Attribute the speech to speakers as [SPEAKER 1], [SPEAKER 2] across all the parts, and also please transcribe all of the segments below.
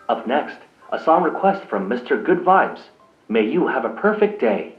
[SPEAKER 1] Up next, a song request from Mr. Good Vibes. May you have a perfect day.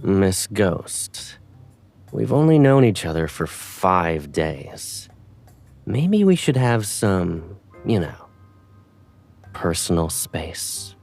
[SPEAKER 2] Miss Ghost, we've only known each other for 5 days. Maybe we should have some, personal space.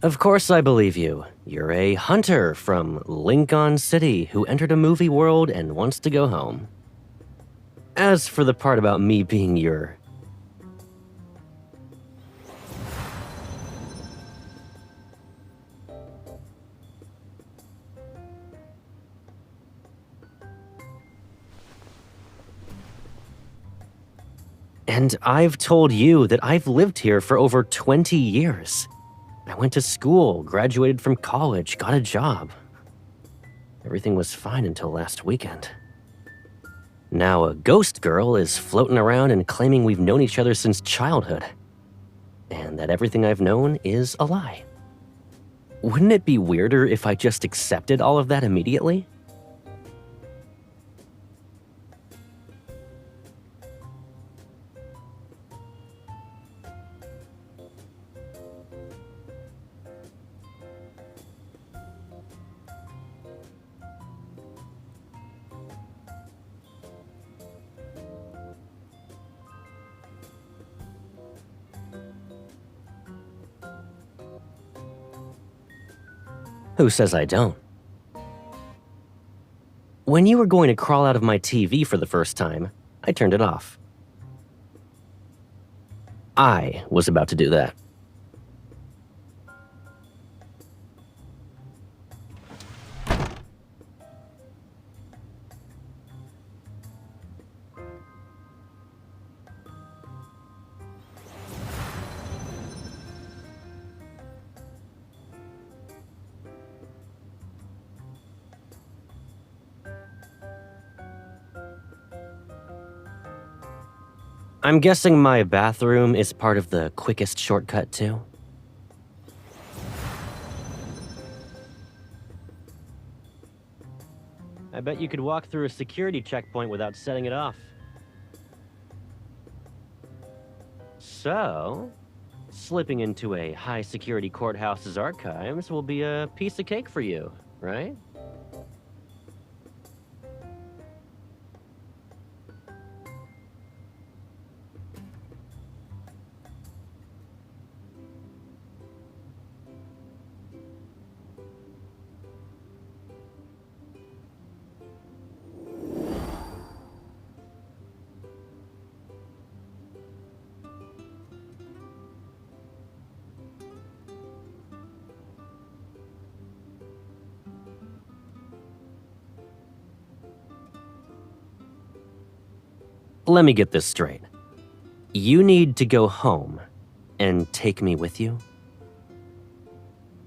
[SPEAKER 2] Of course I believe you. You're a hunter from Lincoln City who entered a movie world and wants to go home. As for the part about me being your... And I've told you that I've lived here for over 20 years. I went to school, graduated from college, got a job. Everything was fine until last weekend. Now a ghost girl is floating around and claiming we've known each other since childhood. And that everything I've known is a lie. Wouldn't it be weirder if I just accepted all of that immediately? Who says I don't? When you were going to crawl out of my TV for the first time, I turned it off. I was about to do that. I'm guessing my bathroom is part of the quickest shortcut, too? I bet you could walk through a security checkpoint without setting it off. So, slipping into a high-security courthouse's archives will be a piece of cake for you, right? Let me get this straight. You need to go home and take me with you?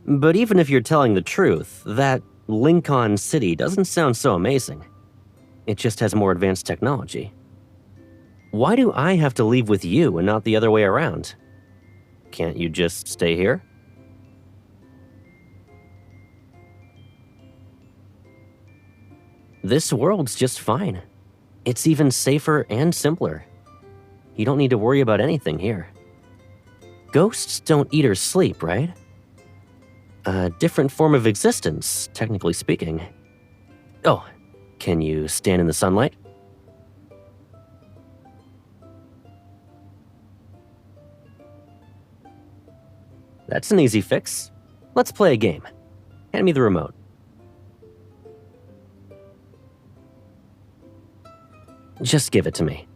[SPEAKER 2] But even if you're telling the truth, that Lincoln City doesn't sound so amazing. It just has more advanced technology. Why do I have to leave with you and not the other way around? Can't you just stay here? This world's just fine. It's even safer and simpler. You don't need to worry about anything here. Ghosts don't eat or sleep, right? A different form of existence, technically speaking. Oh, can you stand in the sunlight? That's an easy fix. Let's play a game. Hand me the remote. Just give it to me.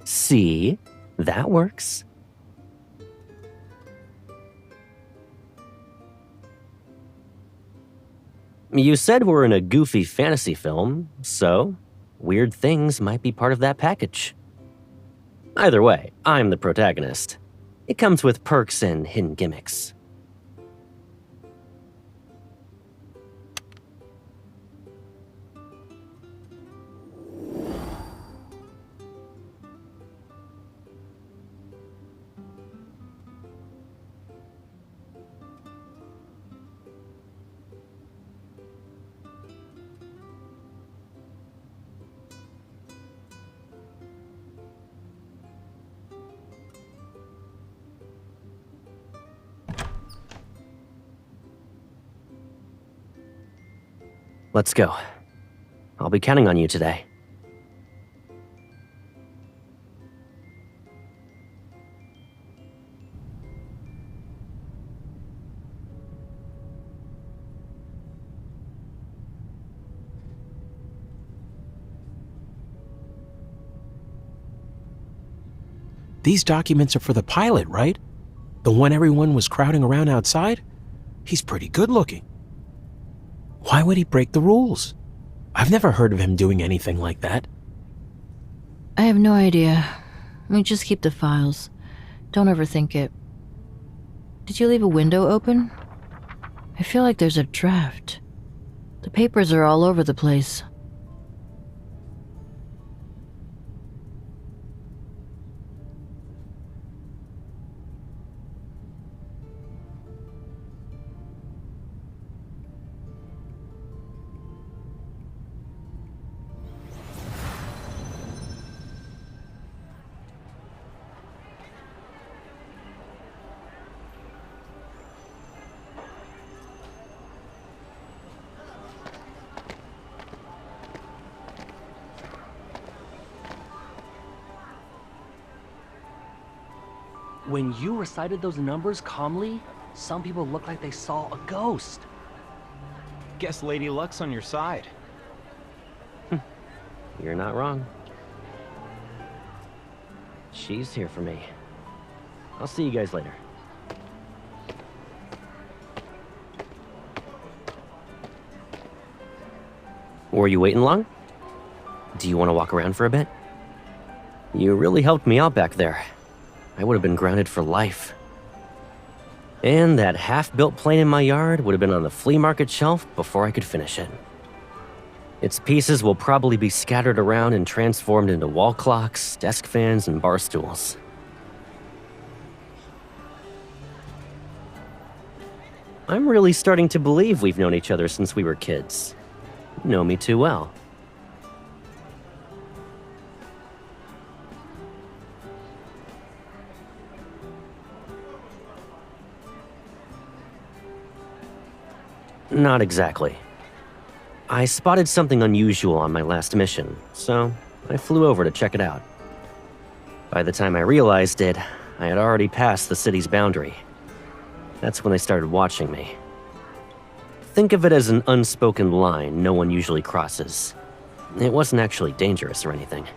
[SPEAKER 2] See? That works. You said we're in a goofy fantasy film, so weird things might be part of that package. Either way, I'm the protagonist. It comes with perks and hidden gimmicks. Let's go. I'll be counting on you today.
[SPEAKER 3] These documents are for the pilot, right? The one everyone was crowding around outside? He's pretty good looking. Why would he break the rules? I've never heard of him doing anything like that.
[SPEAKER 4] I have no idea. We just keep the files. Don't overthink it. Did you leave a window open? I feel like there's a draft. The papers are all over the place.
[SPEAKER 5] When you recited those numbers calmly, some people looked like they saw a ghost.
[SPEAKER 6] Guess Lady Luck's on your side.
[SPEAKER 2] You're not wrong. She's here for me. I'll see you guys later. Were you waiting long? Do you want to walk around for a bit? You really helped me out back there. I would have been grounded for life. And that half-built plane in my yard would have been on the flea market shelf before I could finish it. Its pieces will probably be scattered around and transformed into wall clocks, desk fans, and bar stools. I'm really starting to believe we've known each other since we were kids. You know me too well. Not exactly. I spotted something unusual on my last mission, so I flew over to check it out. By the time I realized it, I had already passed the city's boundary. That's when they started watching me. Think of it as an unspoken line no one usually crosses. It wasn't actually dangerous or anything.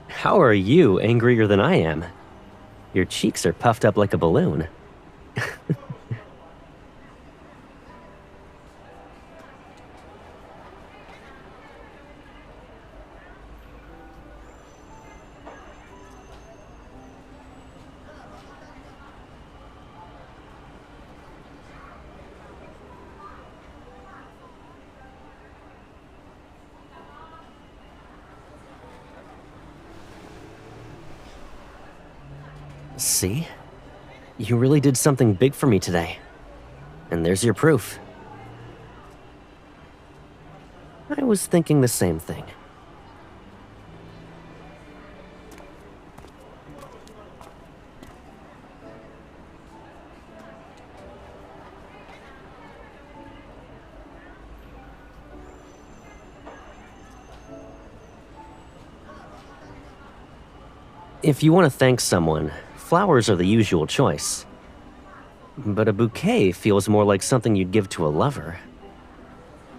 [SPEAKER 2] How are you angrier than I am? Your cheeks are puffed up like a balloon. See? You really did something big for me today. And there's your proof. I was thinking the same thing. If you want to thank someone, flowers are the usual choice. But a bouquet feels more like something you'd give to a lover.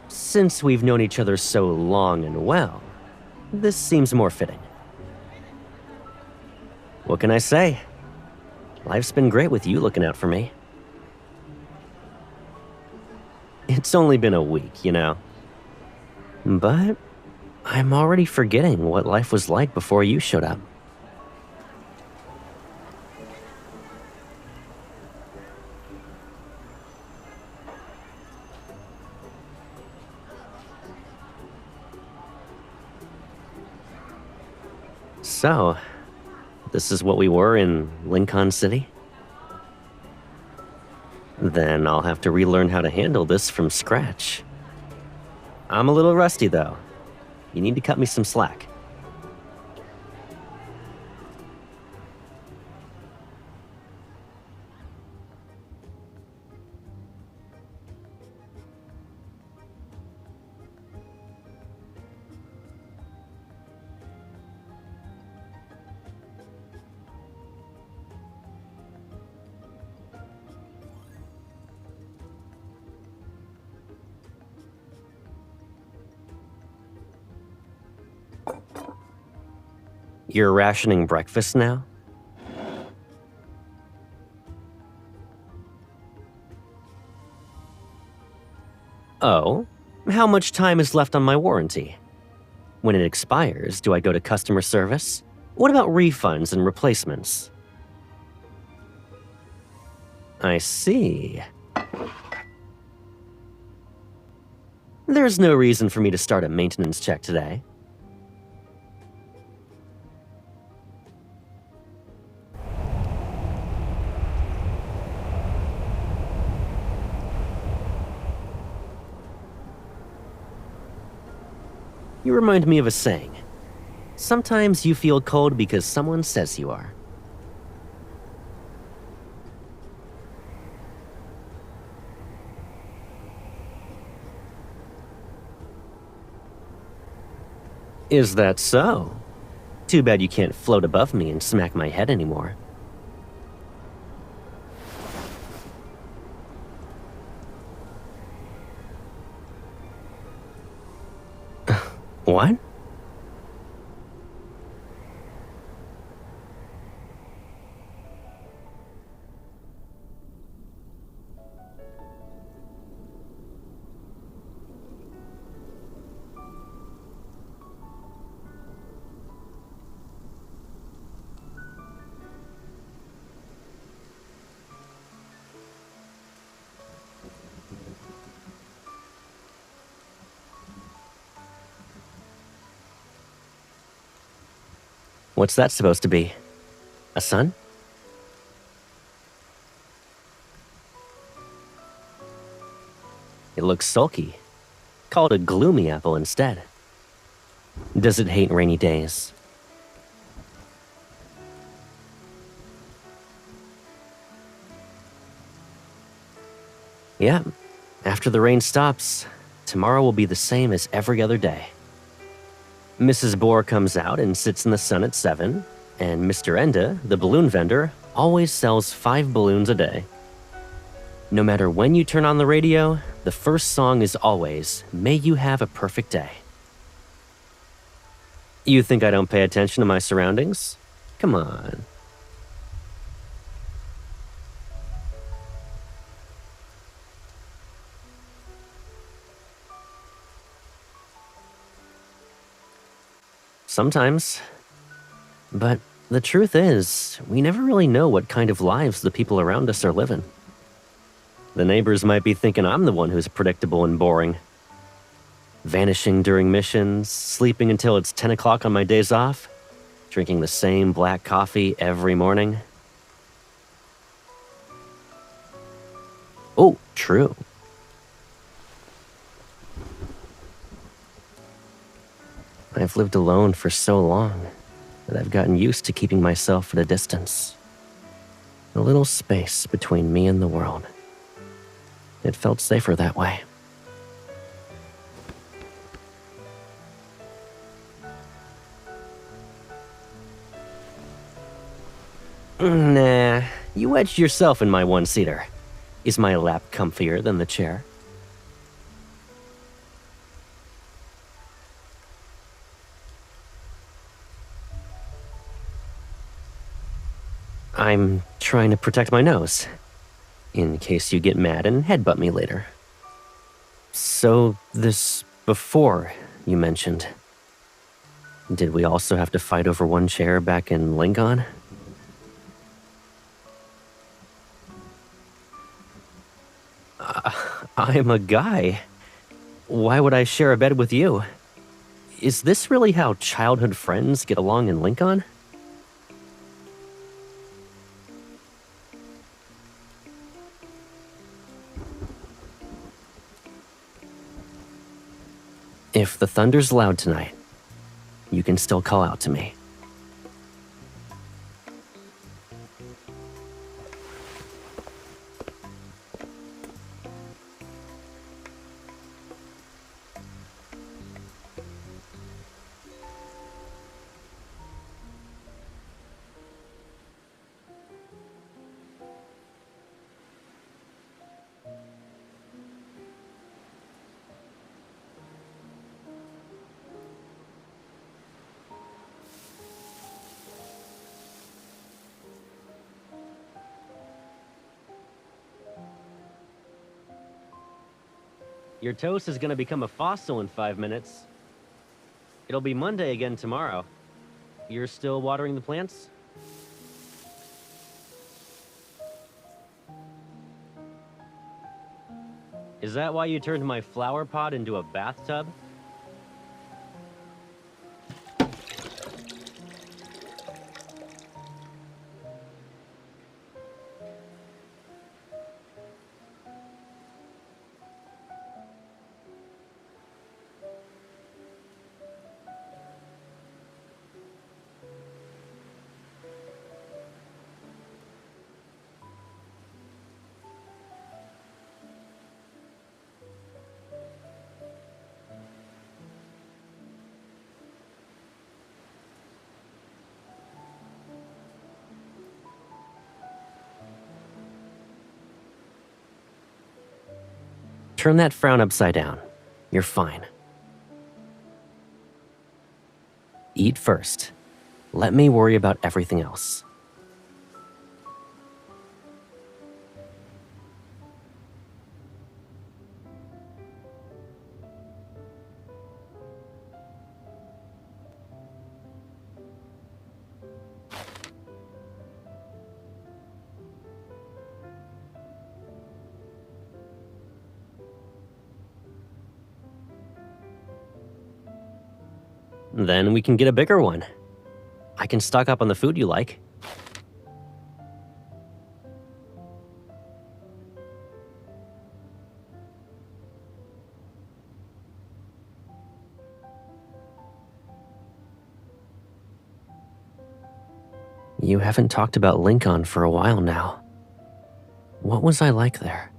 [SPEAKER 2] Since we've known each other so long and well, this seems more fitting. What can I say? Life's been great with you looking out for me. It's only been a week, you know. But I'm already forgetting what life was like before you showed up. So, this is what we were in Lincoln City? Then I'll have to relearn how to handle this from scratch. I'm a little rusty, though. You need to cut me some slack. You're rationing breakfast now? Oh, how much time is left on my warranty? When it expires, do I go to customer service? What about refunds and replacements? I see. There's no reason for me to start a maintenance check today. You remind me of a saying. Sometimes you feel cold because someone says you are. Is that so? Too bad you can't float above me and smack my head anymore. What? What's that supposed to be? A sun? It looks sulky. Call it a gloomy apple instead. Does it hate rainy days? Yeah, after the rain stops, tomorrow will be the same as every other day. Mrs. Bohr comes out and sits in the sun at 7, and Mr. Enda, the balloon vendor, always sells 5 balloons a day. No matter when you turn on the radio, the first song is always, "May you have a perfect day." You think I don't pay attention to my surroundings? Come on. Sometimes. But the truth is, we never really know what kind of lives the people around us are living. The neighbors might be thinking I'm the one who's predictable and boring. Vanishing during missions, sleeping until it's 10 o'clock on my days off, drinking the same black coffee every morning. Oh, true. I've lived alone for so long that I've gotten used to keeping myself at a distance. A little space between me and the world. It felt safer that way. Nah, you wedged yourself in my one-seater. Is my lap comfier than the chair? I'm trying to protect my nose, in case you get mad and headbutt me later. So, this before you mentioned, did we also have to fight over one chair back in Lincoln? I'm a guy. Why would I share a bed with you? Is this really how childhood friends get along in Lincoln? If the thunder's loud tonight, you can still call out to me. Your toast is gonna become a fossil in 5 minutes. It'll be Monday again tomorrow. You're still watering the plants? Is that why you turned my flower pot into a bathtub? Turn that frown upside down. You're fine. Eat first. Let me worry about everything else. Then we can get a bigger one. I can stock up on the food you like. You haven't talked about Lincoln for a while now. What was I like there?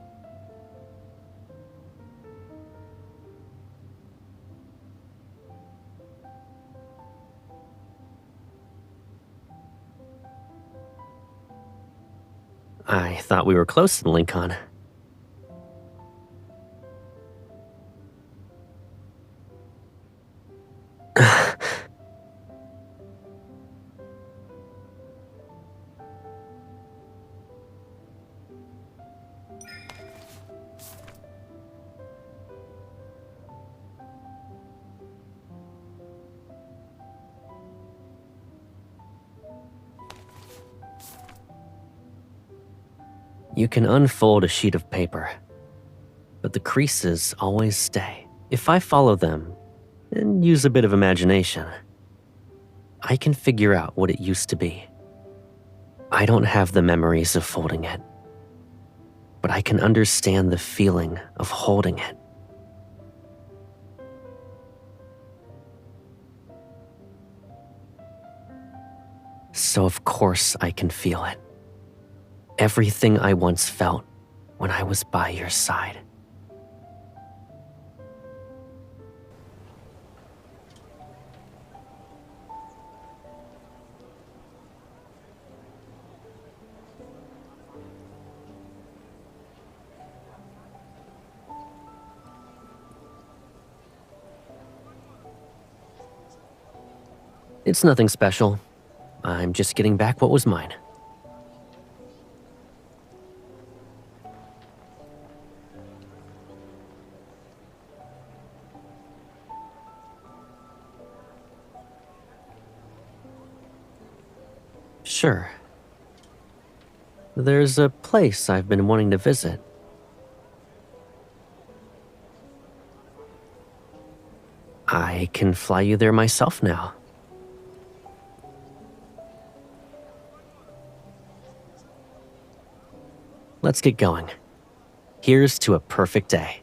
[SPEAKER 2] I thought we were close in Lincoln. You can unfold a sheet of paper, but the creases always stay. If I follow them and use a bit of imagination, I can figure out what it used to be. I don't have the memories of folding it, but I can understand the feeling of holding it. So of course I can feel it. Everything I once felt when I was by your side. It's nothing special. I'm just getting back what was mine. Sure. There's a place I've been wanting to visit. I can fly you there myself now. Let's get going. Here's to a perfect day.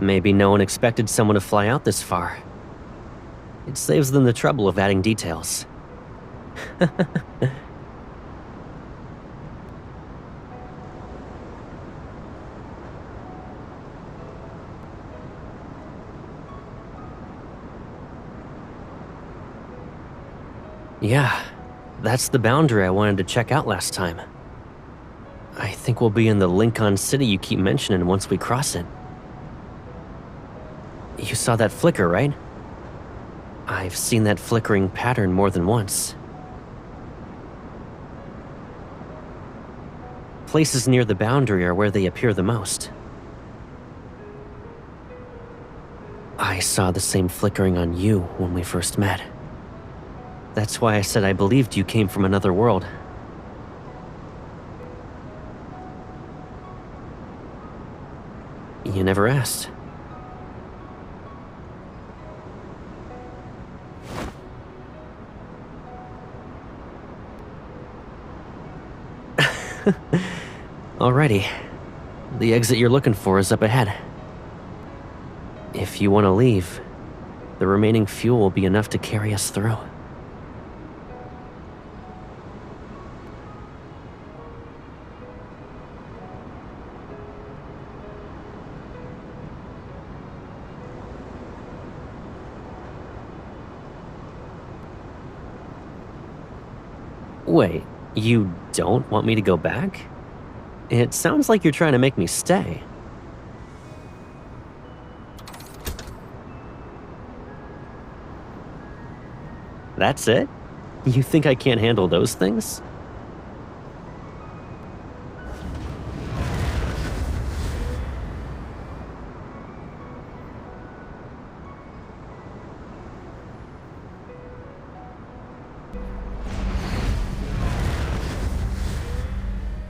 [SPEAKER 2] Maybe no one expected someone to fly out this far. It saves them the trouble of adding details. Yeah, that's the boundary I wanted to check out last time. I think we'll be in the Lincoln City you keep mentioning once we cross it. You saw that flicker, right? I've seen that flickering pattern more than once. Places near the boundary are where they appear the most. I saw the same flickering on you when we first met. That's why I said I believed you came from another world. You never asked. Alrighty. The exit you're looking for is up ahead. If you want to leave, the remaining fuel will be enough to carry us through. Wait, you don't want me to go back? It sounds like you're trying to make me stay. That's it? You think I can't handle those things?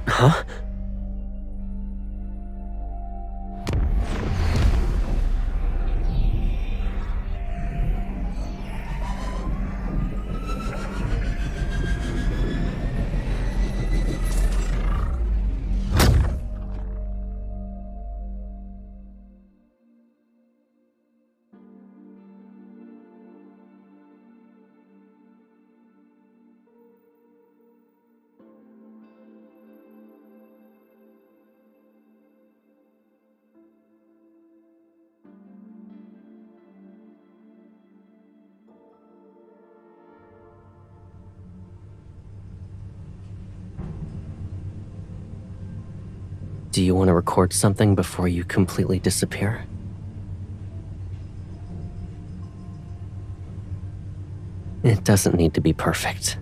[SPEAKER 2] Huh? Do you want to record something before you completely disappear? It doesn't need to be perfect.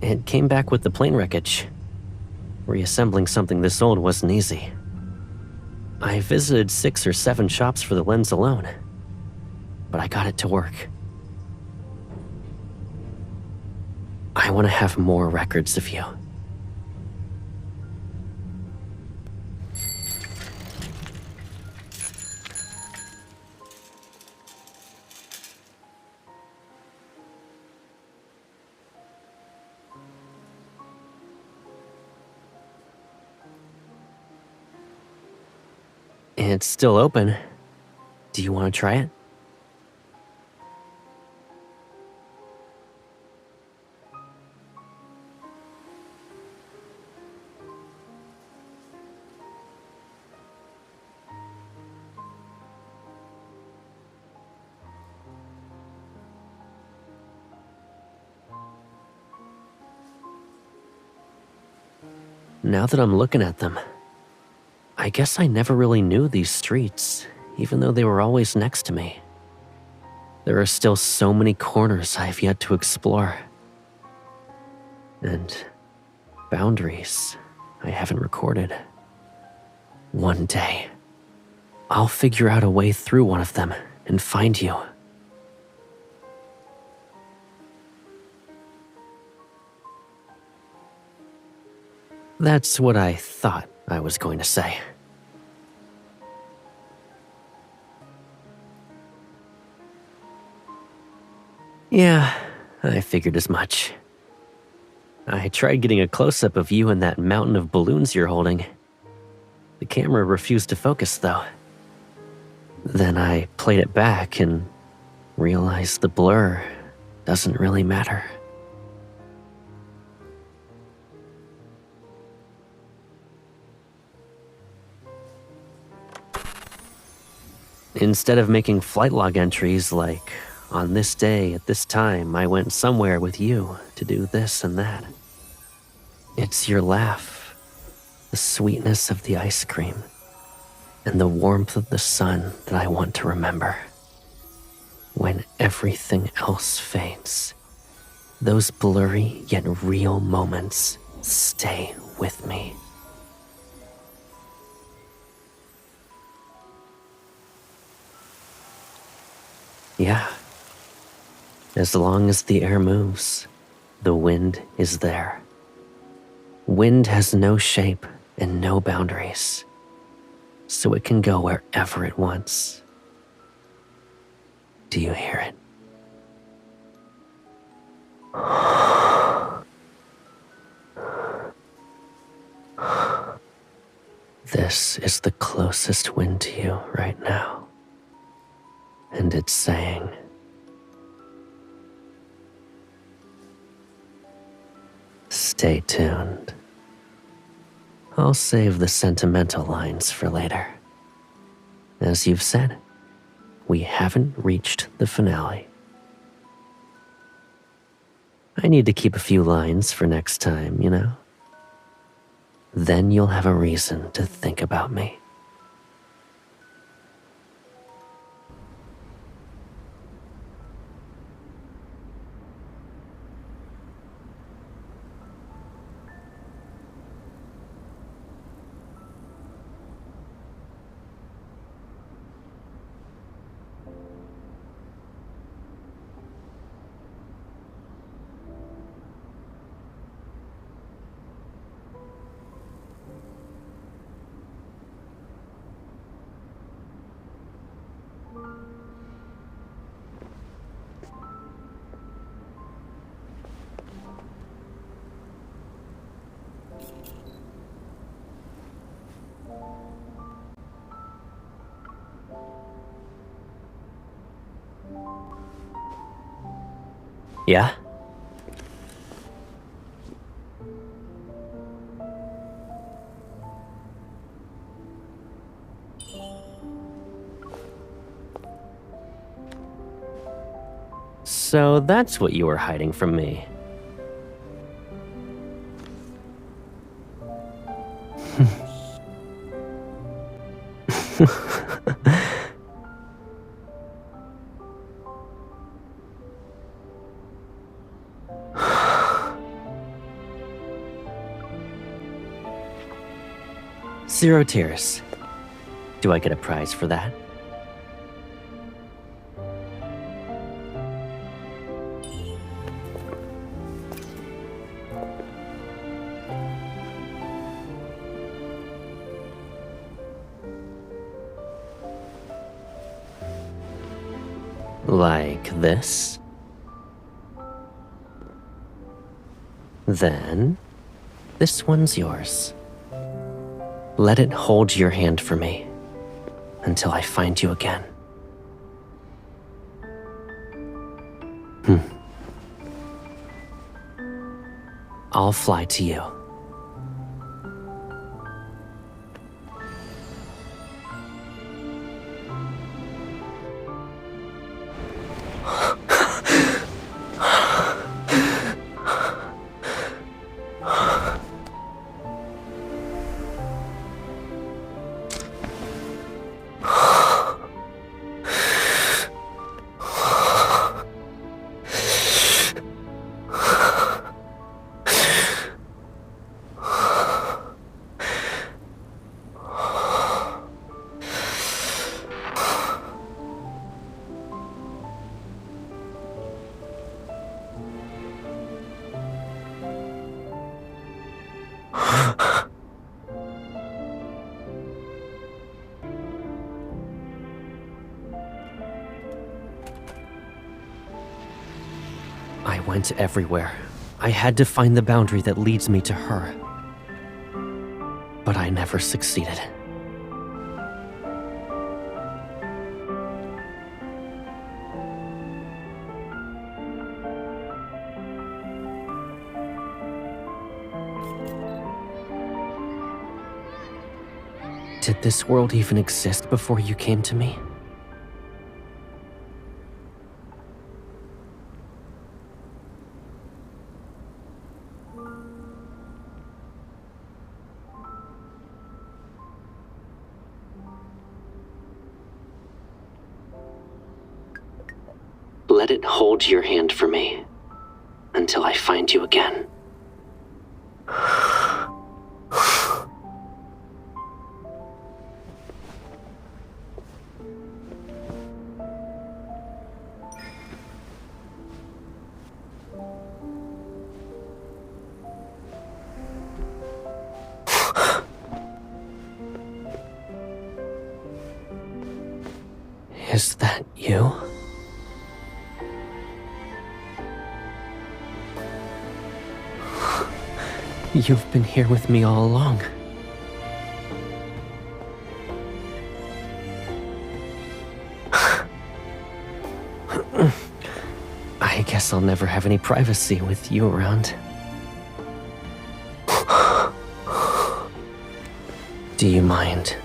[SPEAKER 2] It came back with the plane wreckage. Reassembling something this old wasn't easy. I visited 6 or 7 shops for the lens alone, but I got it to work. I want to have more records of you. It's still open. Do you want to try it? Now that I'm looking at them, I guess I never really knew these streets, even though they were always next to me. There are still so many corners I've yet to explore. And boundaries I haven't recorded. One day, I'll figure out a way through one of them and find you. That's what I thought I was going to say. Yeah, I figured as much. I tried getting a close-up of you and that mountain of balloons you're holding. The camera refused to focus, though. Then I played it back and realized the blur doesn't really matter. Instead of making flight log entries like, on this day at this time I went somewhere with you to do this and that, it's your laugh, the sweetness of the ice cream, and the warmth of the sun that I want to remember. When everything else fades, those blurry yet real moments stay with me. Yeah. As long as the air moves, the wind is there. Wind has no shape and no boundaries, so it can go wherever it wants. Do you hear it? This is the closest wind to you right now. And it's saying, stay tuned. I'll save the sentimental lines for later. As you've said, we haven't reached the finale. I need to keep a few lines for next time, you know? Then you'll have a reason to think about me. Yeah? So that's what you were hiding from me. Zero tears. Do I get a prize for that? Like this? Then, this one's yours. Let it hold your hand for me until I find you again. I'll fly to you. I went everywhere. I had to find the boundary that leads me to her. But I never succeeded. Did this world even exist before you came to me? Let it hold your hand for me until I find you again. Is that you? You've been here with me all along. I guess I'll never have any privacy with you around. Do you mind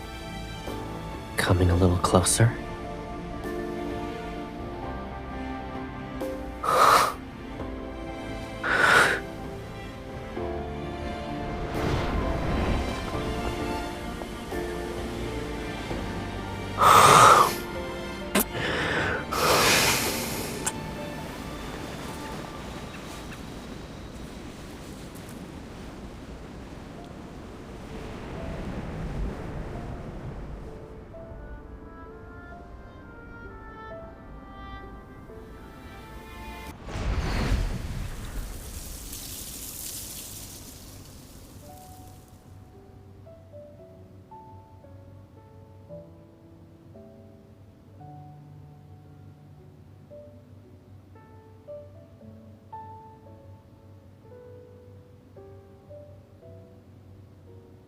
[SPEAKER 2] coming a little closer?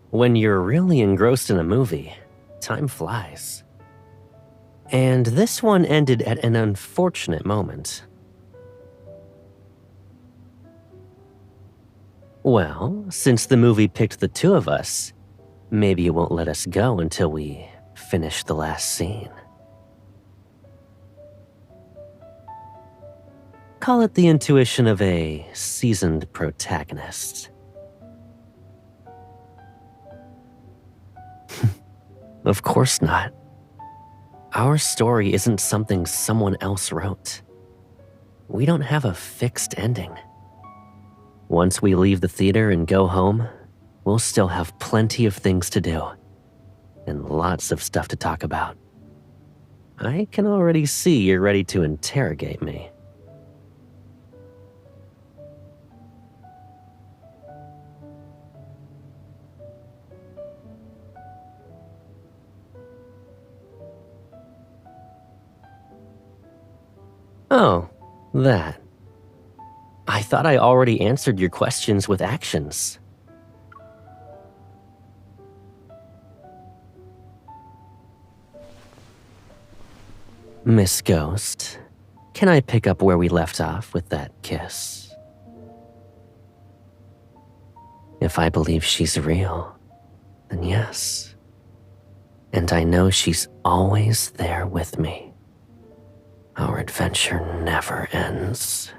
[SPEAKER 2] When you're really engrossed in a movie, time flies. And this one ended at an unfortunate moment. Well, since the movie picked the two of us, maybe it won't let us go until we finish the last scene. Call it the intuition of a seasoned protagonist. Of course not. Our story isn't something someone else wrote. We don't have a fixed ending. Once we leave the theater and go home, we'll still have plenty of things to do and lots of stuff to talk about. I can already see you're ready to interrogate me. Oh, that. I thought I already answered your questions with actions. Miss Ghost, can I pick up where we left off with that kiss? If I believe she's real, then yes. And I know she's always there with me. Our adventure never ends.